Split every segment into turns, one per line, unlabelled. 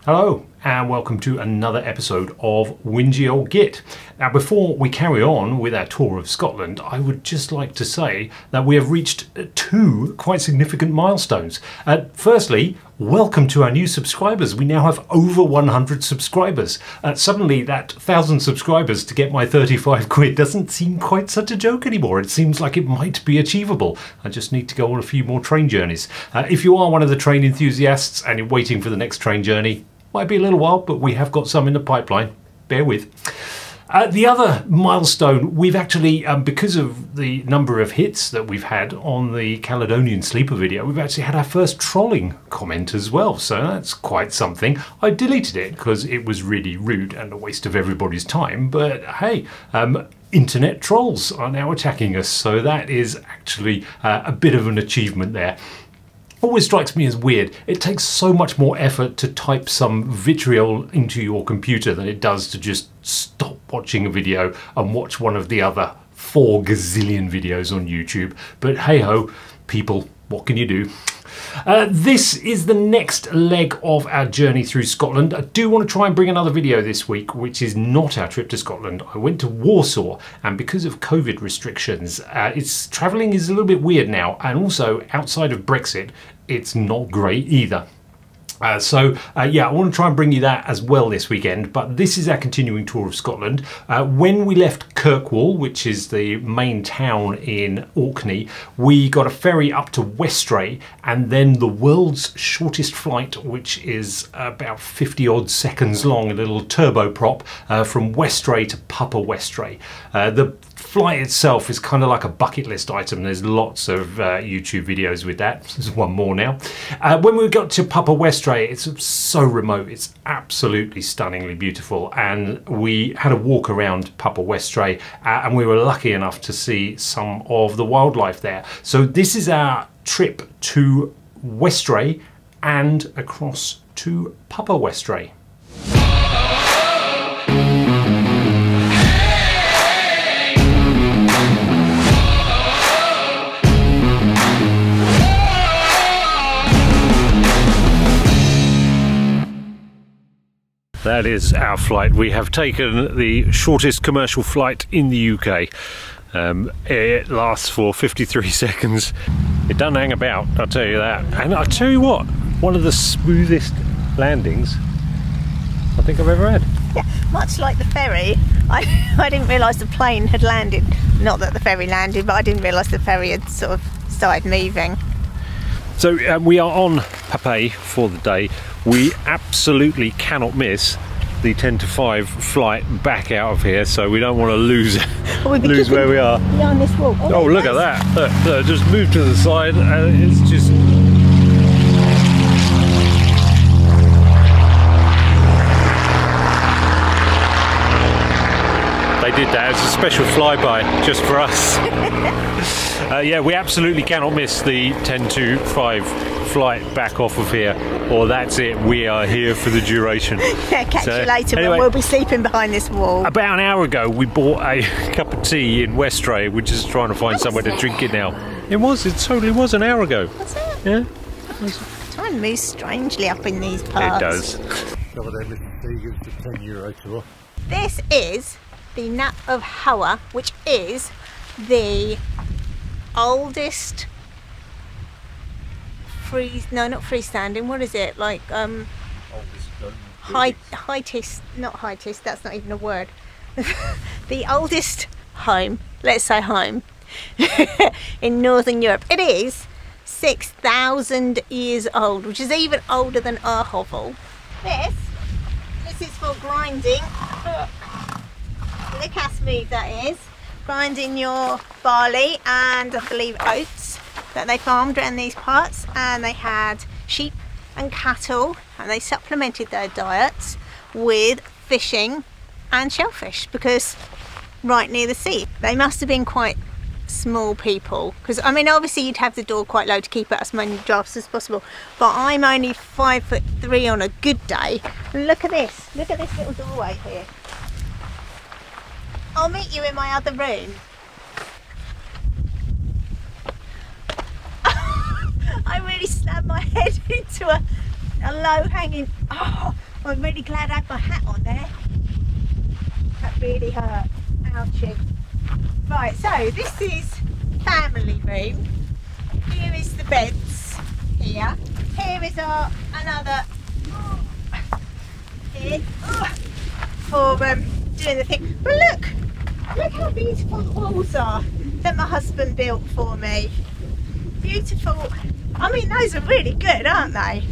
Hello and welcome to another episode of Whingy Old Git. Now before we carry on with our tour of Scotland, I would just like to say that we have reached two quite significant milestones. Firstly, welcome to our new subscribers. We now have over 100 subscribers. Suddenly that 1,000 subscribers to get my 35 quid doesn't seem quite such a joke anymore. It seems like it might be achievable. I just need to go on a few more train journeys. If you are one of the train enthusiasts and you're waiting for the next train journey, might be a little while, but we have got some in the pipeline. Bear with. The other milestone, we've actually, because of the number of hits that we've had on the Caledonian Sleeper video, we've actually had our first trolling comment as well. So that's quite something. I deleted it because it was really rude and a waste of everybody's time. But hey, internet trolls are now attacking us. So that is actually a bit of an achievement there. Always strikes me as weird. It takes so much more effort to type some vitriol into your computer than it does to just stop watching a video and watch one of the other 4 gazillion videos on YouTube. But hey ho, people, what can you do? This is the next leg of our journey through Scotland. I do want to try and bring another video this week, which is not our trip to Scotland. I went to Warsaw, and because of COVID restrictions, travelling is a little bit weird now, and also outside of Brexit, it's not great either. Yeah, I want to try and bring you that as well this weekend, but this is our continuing tour of Scotland. When we left Kirkwall, which is the main town in Orkney, we got a ferry up to Westray, and then the world's shortest flight, which is about 50 odd seconds long, a little turboprop from Westray to Papa Westray. The flight itself is kind of like a bucket list item. There's lots of YouTube videos with that. There's one more now. When we got to Papa Westray, it's so remote. It's absolutely stunningly beautiful, and we had a walk around Papa Westray, and we were lucky enough to see some of the wildlife there. So this is our trip to Westray and across to Papa Westray. That is our flight. We have taken the shortest commercial flight in the UK. It lasts for 53 seconds. It doesn't hang about, I'll tell you that. And I'll tell you what, one of the smoothest landings I think I've ever had.
Yeah, much like the ferry, I didn't realise the plane had landed. Not that the ferry landed, but I didn't realise the ferry had sort of started moving.
So we are on Papay for the day. We absolutely cannot miss the 10 to 5 flight back out of here, so we don't want to lose where we are.
Behind this wall.
Oh, look at that. Look, just move to the side and it's just... They did that as a special flyby just for us. Yeah, we absolutely cannot miss the 10 to 5 flight back off of here, or that's it, we are here for the duration.
Yeah, catch you later, anyway, when we'll be sleeping behind this wall. About
an hour ago we bought a cup of tea in Westray. We're just trying to find somewhere to drink it now. It totally was an hour ago.
Was it?
Yeah.
Time moves strangely up in these parts.
It does. €10 tour.
This is the Knap of Hower, which is the oldest not freestanding, what is it, like heightest, not heightest, that's not even a word. The oldest home, let's say home, in Northern Europe. It is 6,000 years old, which is even older than our hovel. This is for grinding. Look how smooth that is. Grinding your barley and I believe oats that they farmed around these parts, and they had sheep and cattle, and they supplemented their diets with fishing and shellfish because right near the sea. They must have been quite small people, because I mean obviously you'd have the door quite low to keep out as many drafts as possible, but I'm only 5'3" on a good day. And look at this little doorway here. I'll meet you in my other room. I really slammed my head into a low hanging. Oh, I'm really glad I had my hat on there. That really hurt. Ouchie. Right, so this is family room. Here is the beds. Here. Here is our another. Here. For doing the thing. But look how beautiful the walls are that my husband built for me. Beautiful. I mean, those are really good, aren't they?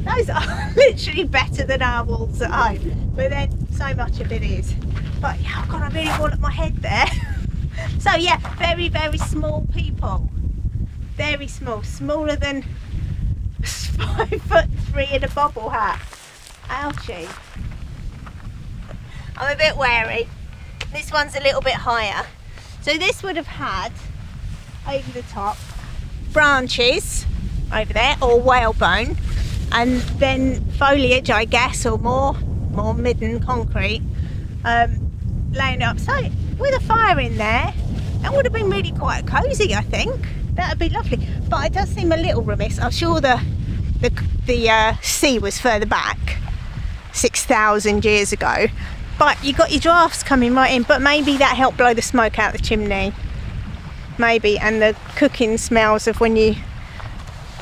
Those are literally better than our walls at home, but then so much of it is. But yeah, God, I really walloped my head there. So yeah, very, very small people. Very small, smaller than 5'3" in a bobble hat. Ouchie. I'm a bit wary. This one's a little bit higher. So this would have had, over the top, branches over there, or whalebone, and then foliage, I guess, or more midden concrete, laying up. So with a fire in there, that would have been really quite cosy, I think. That would be lovely. But it does seem a little remiss. I'm sure the sea was further back, 6,000 years ago. But you got your drafts coming right in. But maybe that helped blow the smoke out the chimney. Maybe, and the cooking smells of when you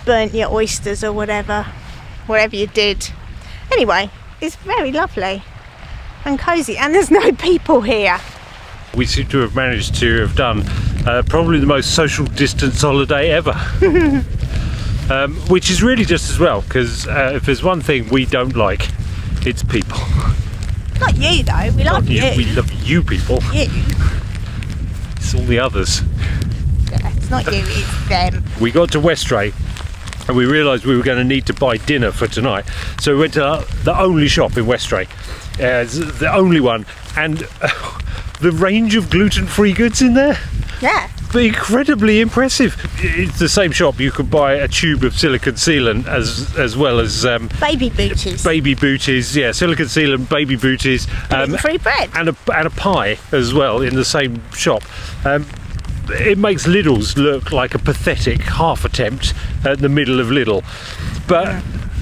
burnt your oysters or whatever you did. Anyway, it's very lovely and cosy, and there's no people here.
We seem to have managed to have done probably the most social distance holiday ever. Which is really just as well, because if there's one thing we don't like, it's people.
Not you though, we love you.
We love you people.
You.
It's all the others.
Yeah, it's not you, it's them.
We got to Westray and we realised we were going to need to buy dinner for tonight, so we went to the only shop in Westray, the only one, and the range of gluten-free goods in there,
yeah,
incredibly impressive. It's the same shop. You could buy a tube of silicone sealant as well as
baby booties.
Baby booties, yeah, silicone sealant, baby booties,
gluten-free bread,
and a pie as well in the same shop. It makes Lidl's look like a pathetic half attempt at the middle of Lidl, but yeah.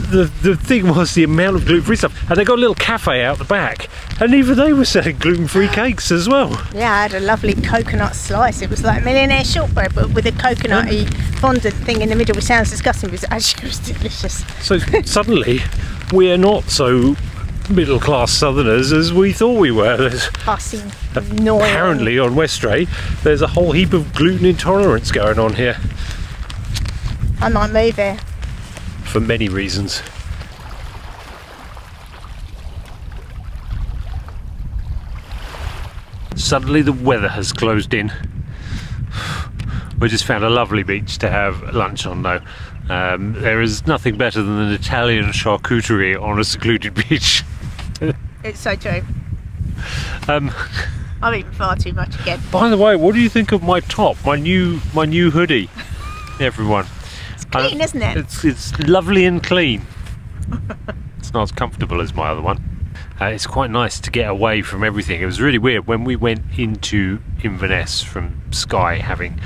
The thing was the amount of gluten-free stuff, and they got a little cafe out the back, and even they were selling gluten-free cakes as well. Yeah,
I had a lovely coconut slice. It was like millionaire shortbread, but with a coconutty fondant thing in the middle, which sounds disgusting, but actually it was delicious.
So suddenly we're not so middle-class southerners as we thought we were.
Fussy,
apparently on Westray there's a whole heap of gluten intolerance going on here.
I might move here.
For many reasons. Suddenly the weather has closed in. We just found a lovely beach to have lunch on though. There is nothing better than an Italian charcuterie on a secluded beach.
It's so true. I'm eating far too much again.
By the way, what do you think of my top? My new hoodie, everyone.
It's clean, isn't it?
It's lovely and clean. It's not as comfortable as my other one. It's quite nice to get away from everything. It was really weird when we went into Inverness from Skye, having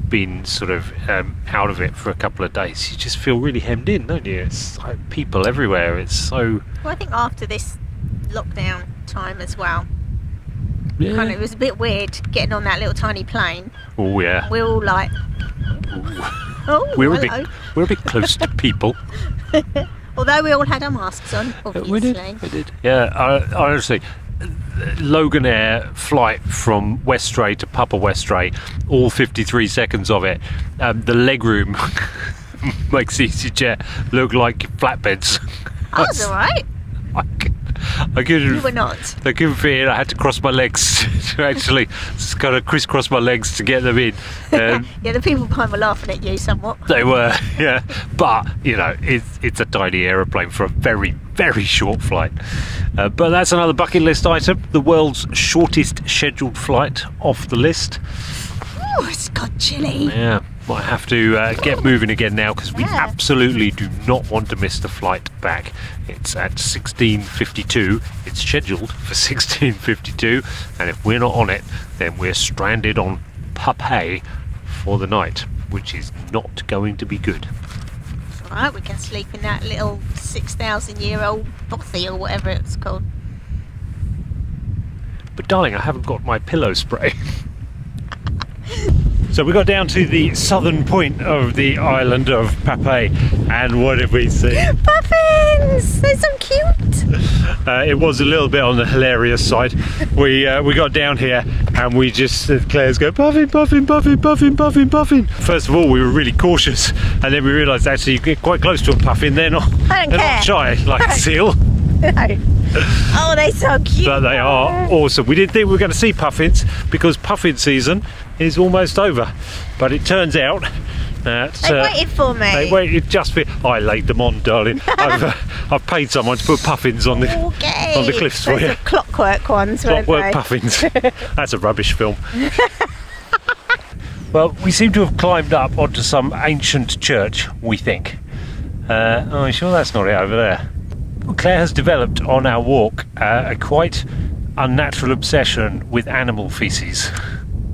been sort of out of it for a couple of days. You just feel really hemmed in, don't you? It's like people everywhere. It's so...
Well, I think after this lockdown time as well,
yeah.
Kind of, it was a bit weird getting on that little tiny plane.
Oh yeah.
We're all like... Oh,
we're a bit close to people.
Although we all had our masks on, obviously.
We did. Yeah, honestly, Logan Air flight from Westray to Papa Westray, all 53 seconds of it, the legroom makes EasyJet look like flatbeds.
I was alright.
I couldn't.
You were not.
I couldn't fit in. I had to cross my legs to actually kind of crisscross my legs to get them in.
Yeah, the people behind were laughing at you somewhat.
They were, yeah. But you know, it's a tiny aeroplane for a very, very short flight. But that's another bucket list item. The world's shortest scheduled flight off the list.
Oh, it's got chilly.
Yeah. Might have to get moving again now, because we absolutely do not want to miss the flight back. It's at 16:52. It's scheduled for 16:52, and if we're not on it, then we're stranded on Papay for the night, which is not going to be good.
Right, we can sleep in that little 6,000-year-old bothy or whatever it's called.
But darling, I haven't got my pillow spray. So we got down to the southern point of the island of Papay, and what did we see?
Puffins! They're so cute!
It was a little bit on the hilarious side. We got down here and we just, Claire's go, puffin, puffin, puffin, puffin, puffin, puffin. First of all, we were really cautious, and then we realised actually you get quite close to a puffin, they're not shy like a seal.
No. Oh, they're so cute.
But they are awesome. We didn't think we were going to see puffins because puffin season is almost over. But it turns out that
they waited for me.
They waited just for. I laid them on, darling. I've paid someone to put puffins on the cliffs for you.
Those are clockwork ones,
Clockwork puffins. That's a rubbish film. Well, we seem to have climbed up onto some ancient church, we think. Oh, sure that's not it over there. Claire has developed on our walk a quite unnatural obsession with animal feces.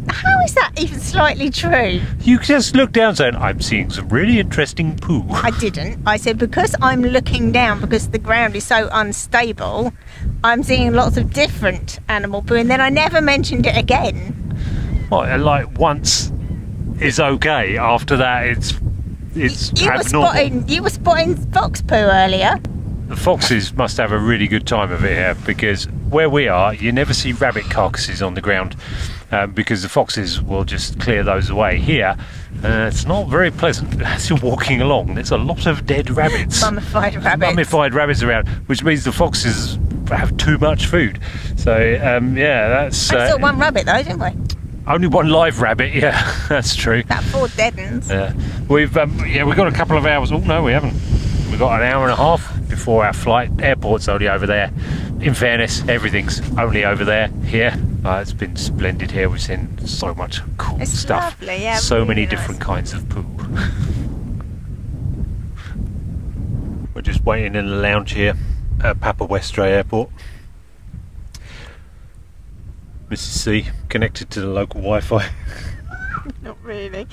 How is that even slightly true?
You just look down saying, I'm seeing some really interesting poo.
I didn't. I said because I'm looking down because the ground is so unstable, I'm seeing lots of different animal poo, and then I never mentioned it again.
Well, like once is okay, after that it's abnormal.
You were spotting fox poo earlier.
The foxes must have a really good time of it here, because where we are you never see rabbit carcasses on the ground, because the foxes will just clear those away. Here it's not very pleasant. As you're walking along there's a lot of dead rabbits.
Mummified rabbits.
Mummified rabbits around, which means the foxes have too much food. So yeah, that's...
I saw one rabbit though, didn't we?
Only one live rabbit, yeah, that's true.
About 4 dead ones.
Yeah, we've got a couple of hours. Oh no, we haven't. We've got an hour and a half before our flight. Airport's only over there. In fairness, everything's only over there. Here, it's been splendid here. We've seen so much cool stuff.
Lovely, yeah,
so
really
many
nice.
different kinds of poo. We're just waiting in the lounge here at Papa Westray Airport. Mrs. C connected to the local Wi-Fi.
Not really.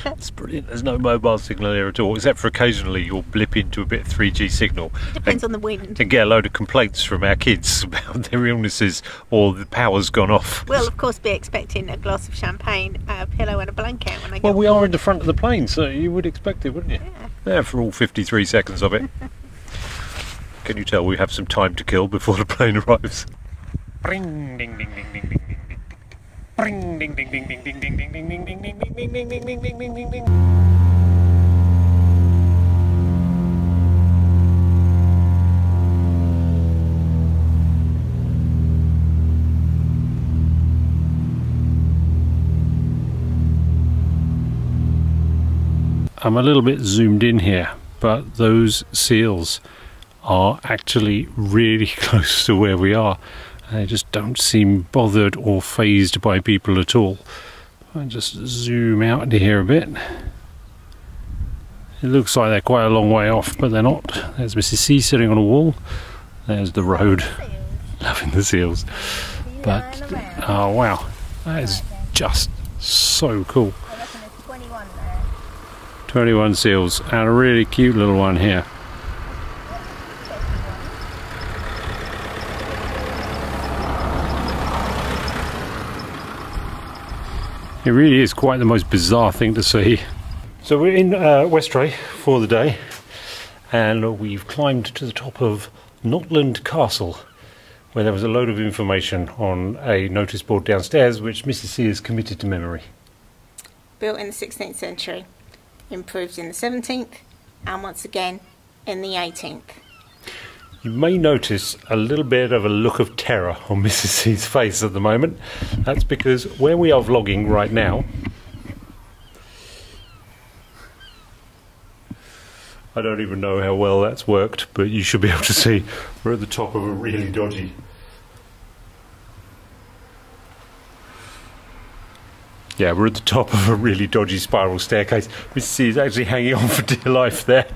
It's brilliant. There's no mobile signal here at all, except for occasionally you'll blip into a bit of 3G signal.
It depends on the wind.
And get a load of complaints from our kids about their illnesses or the power's gone off.
We'll of course be expecting a glass of champagne, a pillow and a blanket when I go.
Well, we are in the front of the plane, so you would expect it, wouldn't you? Yeah, for all 53 seconds of it. Can you tell we have some time to kill before the plane arrives? Ring, ding, ding, ding, ding, ding, ding, ding. Ring, ding, ding, ding, ding, ding, ding, ding, ding, ding, ding, ding, ding, ding, ding, ding, ding, ding, ding, ding. I'm a little bit zoomed in here, but those seals are actually really close to where we are. They just don't seem bothered or phased by people at all. I'll just zoom out into here a bit. It looks like they're quite a long way off, but they're not. There's Mrs. C sitting on a wall. There's the road. Loving the seals. But, oh wow, that is just so cool. 21 seals, and a really cute little one here. It really is quite the most bizarre thing to see. So we're in Westray for the day, and we've climbed to the top of Knotland Castle, where there was a load of information on a notice board downstairs which Mrs. C has committed to memory.
Built in the 16th century, improved in the 17th, and once again in the 18th.
You may notice a little bit of a look of terror on Mrs. C's face at the moment. That's because where we are vlogging right now, I don't even know how well that's worked, but you should be able to see we're at the top of a really dodgy spiral staircase. Mrs. C is actually hanging on for dear life there.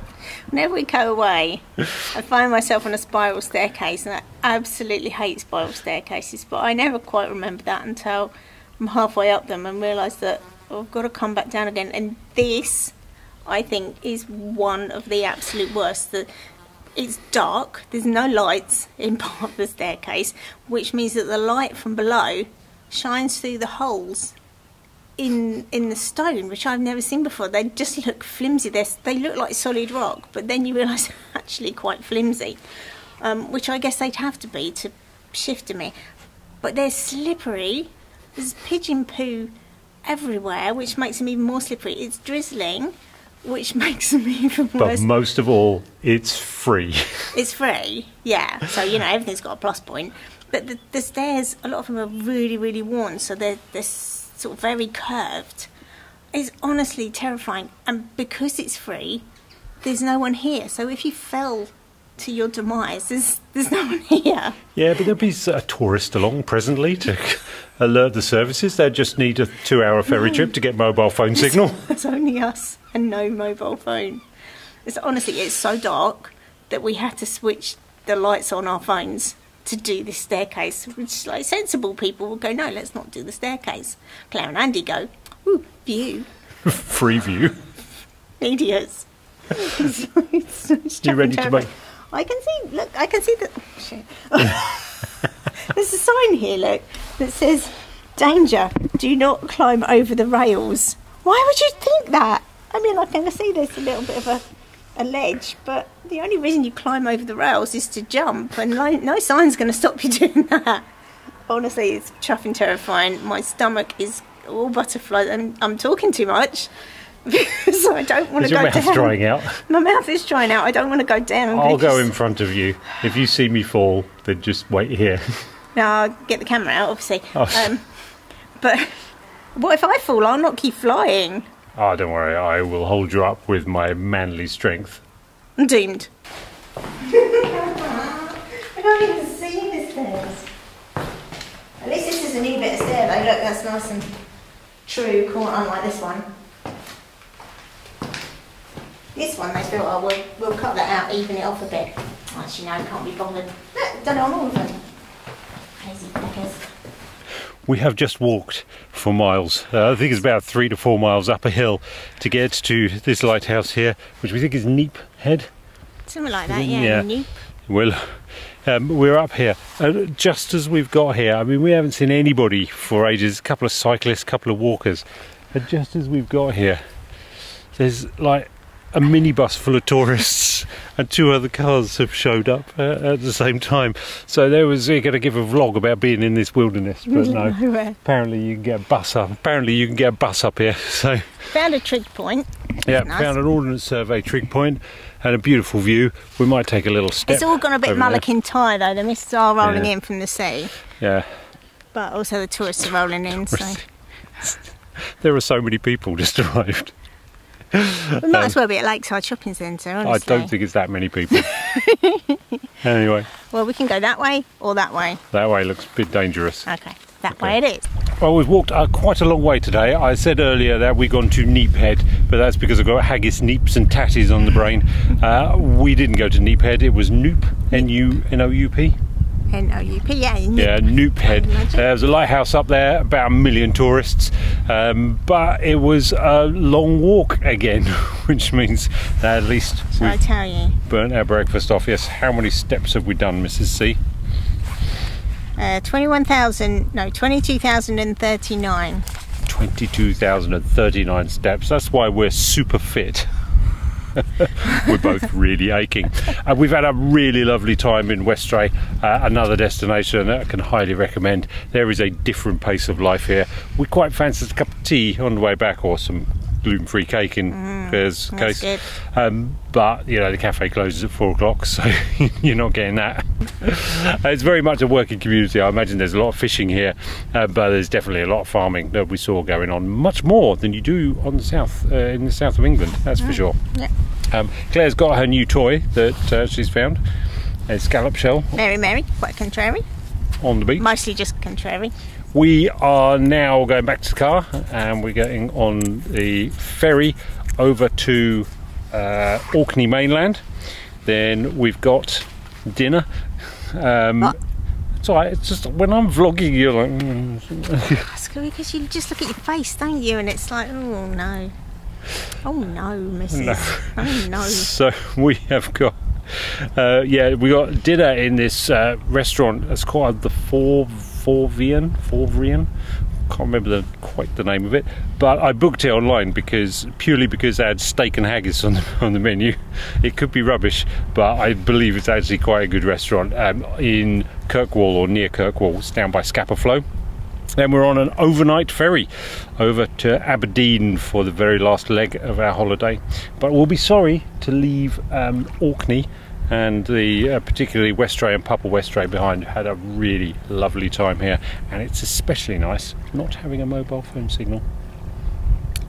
Whenever we go away, I find myself on a spiral staircase, and I absolutely hate spiral staircases, but I never quite remember that until I'm halfway up them and realise that I've got to come back down again. And this, I think, is one of the absolute worst. It's dark, there's no lights in part of the staircase, which means that the light from below shines through the holes in the stone, which I've never seen before. They just look flimsy. They look like solid rock, but then you realise they're actually quite flimsy, which I guess they'd have to be to shift them in. But they're slippery. There's pigeon poo everywhere, which makes them even more slippery. It's drizzling, which makes them even worse.
But most of all, it's free.
It's free, yeah. So, you know, everything's got a plus point. But the stairs, a lot of them are really, really worn, so they're sort of very curved. It's honestly terrifying. And because it's free, there's no one here. So if you fell to your demise, there's no one here.
Yeah, but there'll be a tourist along presently to alert the services. They just need a 2-hour ferry trip to get mobile phone signal.
It's only us and no mobile phone. It's so dark that we had to switch the lights on our phones to do this staircase, which, like, sensible people will go, no, let's not do the staircase. Claire and Andy go, ooh, view.
Free view.
Idiots.
You ready to make...
I can see that. Shit. There's a sign here, look, that says, danger, do not climb over the rails. Why would you think that? I mean, I can see there's a little bit of a ledge, but the only reason you climb over the rails is to jump, and no sign's going to stop you doing that. Honestly, it's chuffing terrifying. My stomach is all butterflies, and I'm talking too much. Because I don't want to go down. Is your mouth
drying out?
My mouth is drying out. I don't want to go down.
I'll go in front of you. If you see me fall, then just wait here.
No, I'll get the camera out, obviously. Oh. But what if I fall? I'll not keep flying.
Oh, don't worry. I will hold you up with my manly strength.
I'm doomed. I don't even see the stairs. At least this is a new bit of stair, though. Look, that's nice and true, unlike this one. This one they thought, oh, we'll cut that out, even it off a bit. Actually, no, can't be bothered. Look, done it on all of them. Crazy beggars.
We have just walked for miles. I think it's about 3 to 4 miles up a hill to get to this lighthouse here, which we think is Knap Head.
Something like that, yeah. Knap.
Well, we're up here. Just as we've got here, I mean, we haven't seen anybody for ages. A couple of cyclists, a couple of walkers. And just as we've got here, there's like a minibus full of tourists and 2 other cars have showed up at the same time. So there was going to give a vlog about being in this wilderness, but no. Apparently you can get a bus up. Apparently you can get a bus up here. So
found a trig point.
Yeah, nice. Found an Ordnance Survey trig point and a beautiful view. We might take a little step.
It's all gone a bit Mullican Tyre though. The mists are rolling in from the sea.
Yeah.
But also the tourists are rolling in. So
there are so many people just arrived.
We might as well be at Lakeside Shopping Centre, honestly.
I don't think it's that many people. Anyway.
Well, we can go that way or that way.
That way looks a bit dangerous.
Okay, that way it is.
Well, we've walked quite a long way today. I said earlier that we'd gone to Knap Head, but that's because I've got haggis, neeps and tatties on the brain. We didn't go to Knap Head, it was Knoop, N-U-N-O-U-P.
N-O-U-P, yeah.
Yeah, Knap Head. There was a lighthouse up there, about 1 million tourists, but it was a long walk again, which means that at least we've burnt our breakfast off. Yes, how many steps have we done, Mrs. C?
22,039.
22,039 steps. That's why we're super fit. We're both really aching. We've had a really lovely time in Westray, another destination that I can highly recommend. There is a different pace of life here. We quite fancied a cup of tea on the way back, or some gluten-free cake in Claire's case. But you know, the cafe closes at 4 o'clock, so you're not getting that. It's very much a working community. I imagine there's a lot of fishing here, but there's definitely a lot of farming that we saw going on, much more than you do on the south, in the south of England, that's for sure.
Yeah.
Claire's got her new toy that she's found, a scallop shell.
Very, quite contrary.
On the beach.
Mostly just contrary.
We are now going back to the car and we're getting on the ferry over to Orkney mainland. Then we've got dinner. It's alright, it's just when I'm vlogging you're like...
That's good because you just look at your face, don't you? And it's like, oh no. Oh no, Mrs.
No.
Oh no.
So we have got, we got dinner in this restaurant. It's called the Forvian. Can't remember quite the name of it, but I booked it online purely because they had steak and haggis on the menu. It could be rubbish, but I believe it's actually quite a good restaurant in Kirkwall or near Kirkwall. It's down by Scapa Flow. Then we're on an overnight ferry over to Aberdeen for the very last leg of our holiday. But we'll be sorry to leave Orkney and the particularly Westray and Papa Westray behind. Had a really lovely time here, and it's especially nice not having a mobile phone signal.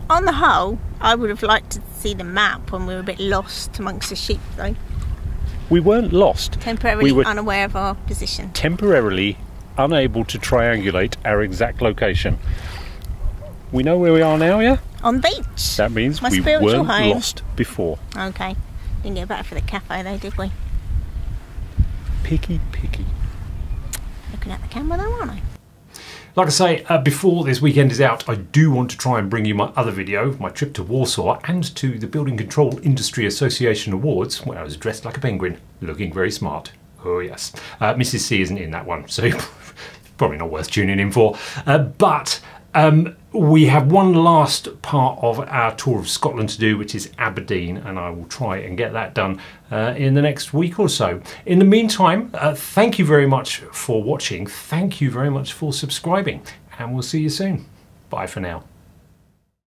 On the whole, I would have liked to see the map when we were a bit lost amongst the sheep, though.
We weren't lost.
Temporarily unaware of our position.
Temporarily unable to triangulate our exact location. We know where we are now, yeah?
On the beach.
That means we weren't lost before.
Okay. Didn't get back for the cafe though, did we?
Picky.
Looking at the camera though, aren't I?
Like I say, before this weekend is out, I do want to try and bring you my other video, my trip to Warsaw and to the Building Control Industry Association Awards, where I was dressed like a penguin, looking very smart. Oh yes. Mrs. C isn't in that one, so probably not worth tuning in for. But we have one last part of our tour of Scotland to do, which is Aberdeen, and I will try and get that done in the next week or so. In the meantime, thank you very much for watching. Thank you very much for subscribing, and we'll see you soon. Bye for now.